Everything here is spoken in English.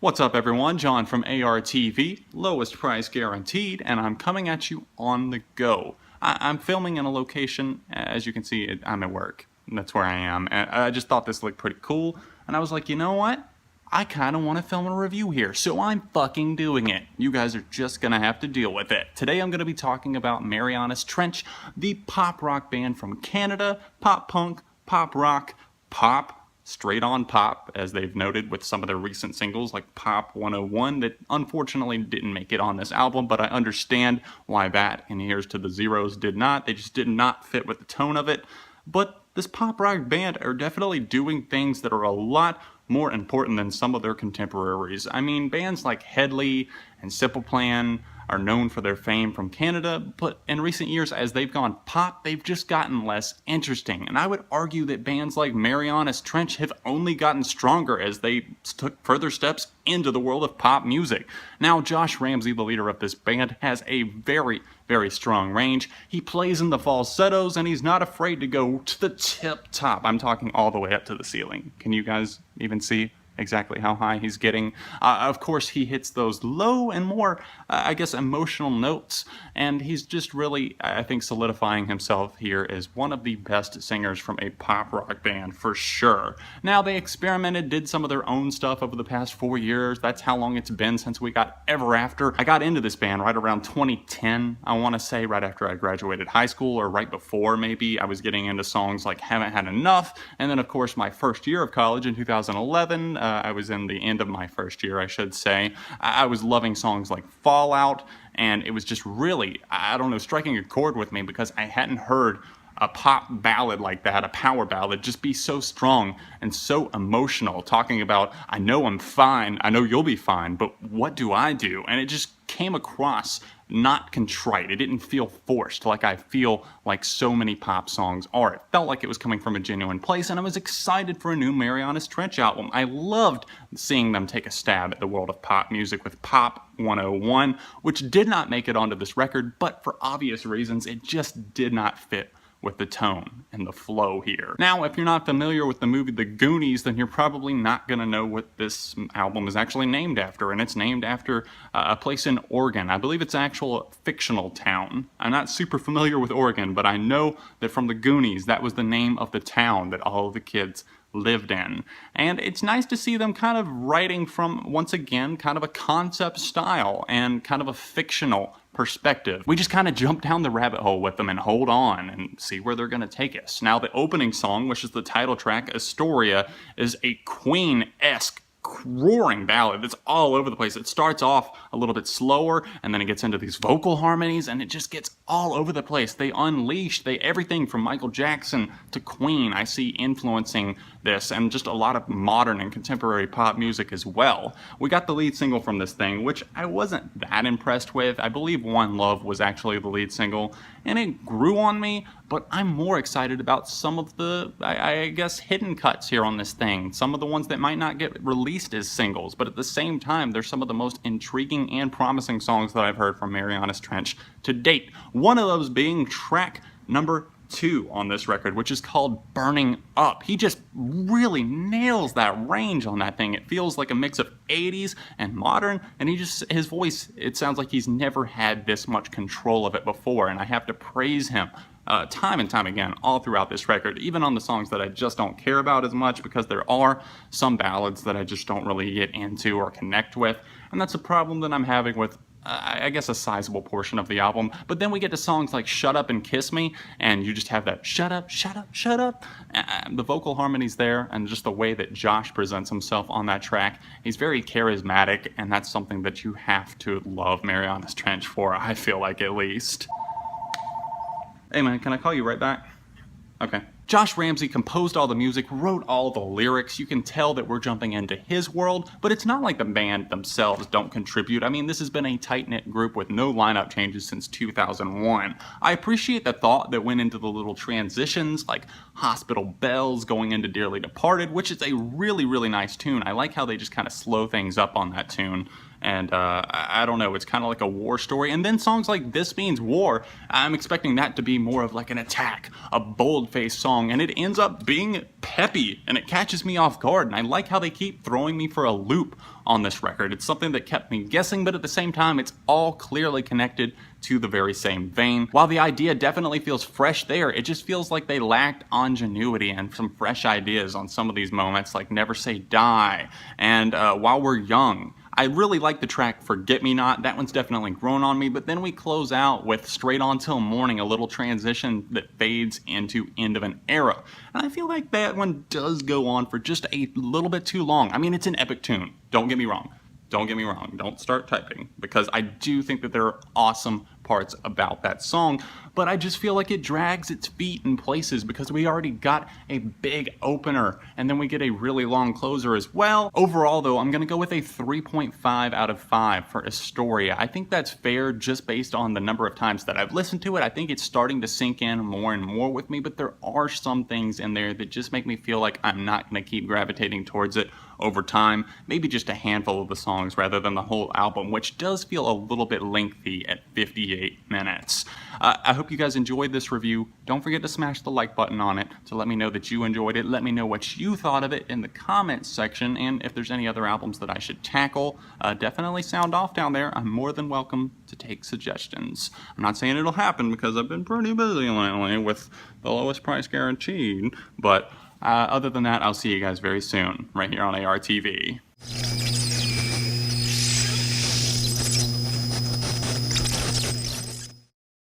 What's up everyone, John from ARTV, lowest price guaranteed, and I'm coming at you on the go. I'm filming in a location, as you can see, I'm at work. That's where I am, and I just thought this looked pretty cool, and I was like, you know what? I kind of want to film a review here, so I'm fucking doing it. You guys are just gonna have to deal with it. Today I'm gonna be talking about Marianas Trench, the pop rock band from Canada, pop punk, pop rock, pop, straight on pop, as they've noted with some of their recent singles like Pop 101 that unfortunately didn't make it on this album, but I understand why that and Here's to the Zeros did not. They just did not fit with the tone of it. But this pop rock band are definitely doing things that are a lot more important than some of their contemporaries. I mean, bands like Headley and Simple Plan are known for their fame from Canada, but in recent years, as they've gone pop, they've just gotten less interesting. And I would argue that bands like Marianas Trench have only gotten stronger as they took further steps into the world of pop music. Now, Josh Ramsey, the leader of this band, has a very, very strong range. He plays in the falsettos, and he's not afraid to go to the tip top. I'm talking all the way up to the ceiling. Can you guys even see exactly how high he's getting? Of course, he hits those low and more, I guess, emotional notes, and he's just really, I think, solidifying himself here as one of the best singers from a pop rock band, for sure. Now, they experimented, did some of their own stuff over the past 4 years. That's how long it's been since we got Ever After. I got into this band right around 2010, I want to say, right after I graduated high school, or right before, maybe. I was getting into songs like Haven't Had Enough, and then, of course, my first year of college in 2011, I was in the end of my first year, I should say. I was loving songs like Fallout, and it was just really, I don't know, striking a chord with me because I hadn't heard a pop ballad like that, a power ballad, just be so strong and so emotional, talking about, I know I'm fine, I know you'll be fine, but what do I do? And it just came across not contrite. It didn't feel forced like I feel like so many pop songs are. It felt like it was coming from a genuine place, and I was excited for a new Marianas Trench album. I loved seeing them take a stab at the world of pop music with Pop 101, which did not make it onto this record, but for obvious reasons, it just did not fit with the tone and the flow here. Now, if you're not familiar with the movie The Goonies, then you're probably not gonna know what this album is actually named after, and it's named after a place in Oregon. I believe it's an actual fictional town. I'm not super familiar with Oregon, but I know that from The Goonies, that was the name of the town that all of the kids lived in. And it's nice to see them kind of writing from, once again, kind of a concept style and kind of a fictional perspective. We just kind of jump down the rabbit hole with them and hold on and see where they're gonna take us. Now, the opening song, which is the title track, Astoria, is a Queen-esque roaring ballad that's all over the place. It starts off a little bit slower, and then it gets into these vocal harmonies, and it just gets all over the place. They unleash everything from Michael Jackson to Queen I see influencing this, and just a lot of modern and contemporary pop music as well. We got the lead single from this thing, which I wasn't that impressed with. I believe One Love was actually the lead single, and it grew on me, but I'm more excited about some of the, I guess, hidden cuts here on this thing. Some of the ones that might not get released as singles, but at the same time, they're some of the most intriguing and promising songs that I've heard from Marianas Trench to date. One of those being track number 2 on this record, which is called Burning Up. He just really nails that range on that thing. It feels like a mix of 80s and modern, and his voice, it sounds like he's never had this much control of it before, and I have to praise him time and time again all throughout this record, even on the songs that I just don't care about as much, because there are some ballads that I just don't really get into or connect with, and that's a problem that I'm having with I guess a sizable portion of the album. But then we get to songs like Shut Up and Kiss Me, and you just have that shut up, shut up, shut up. The vocal harmonies there, and just the way that Josh presents himself on that track. He's very charismatic, and that's something that you have to love Marianas Trench for, I feel like, at least. Hey man, can I call you right back? Okay. Josh Ramsey composed all the music, wrote all the lyrics. You can tell that we're jumping into his world, but it's not like the band themselves don't contribute. I mean, this has been a tight-knit group with no lineup changes since 2001. I appreciate the thought that went into the little transitions, like Hospital Bells going into Dearly Departed, which is a really, really nice tune. I like how they just kind of slow things up on that tune. And I don't know, it's kind of like a war story. And then songs like This Means War, I'm expecting that to be more of like an attack, a bold-faced song, and it ends up being peppy and it catches me off guard, and I like how they keep throwing me for a loop on this record. It's something that kept me guessing, but at the same time, it's all clearly connected to the very same vein. While the idea definitely feels fresh there, it just feels like they lacked ingenuity and some fresh ideas on some of these moments, like Never Say Die and While We're Young. I really like the track Forget Me Not. That one's definitely grown on me, but then we close out with Straight On Till Morning, a little transition that fades into End of an Era. And I feel like that one does go on for just a little bit too long. I mean, it's an epic tune. Don't get me wrong. Don't get me wrong. Don't start typing, because I do think that there are awesome parts about that song, but I just feel like it drags its feet in places because we already got a big opener and then we get a really long closer as well. Overall though, I'm gonna go with a 3.5 out of 5 for Astoria. I think that's fair just based on the number of times that I've listened to it. I think it's starting to sink in more and more with me, but there are some things in there that just make me feel like I'm not gonna keep gravitating towards it over time. Maybe just a handful of the songs rather than the whole album, which does feel a little bit lengthy at 58 minutes. I hope you guys enjoyed this review. Don't forget to smash the like button on it to let me know that you enjoyed it. Let me know what you thought of it in the comments section, and if there's any other albums that I should tackle, definitely sound off down there. I'm more than welcome to take suggestions. I'm not saying it'll happen because I've been pretty busy lately with the lowest price guaranteed, but other than that, I'll see you guys very soon right here on ARTV.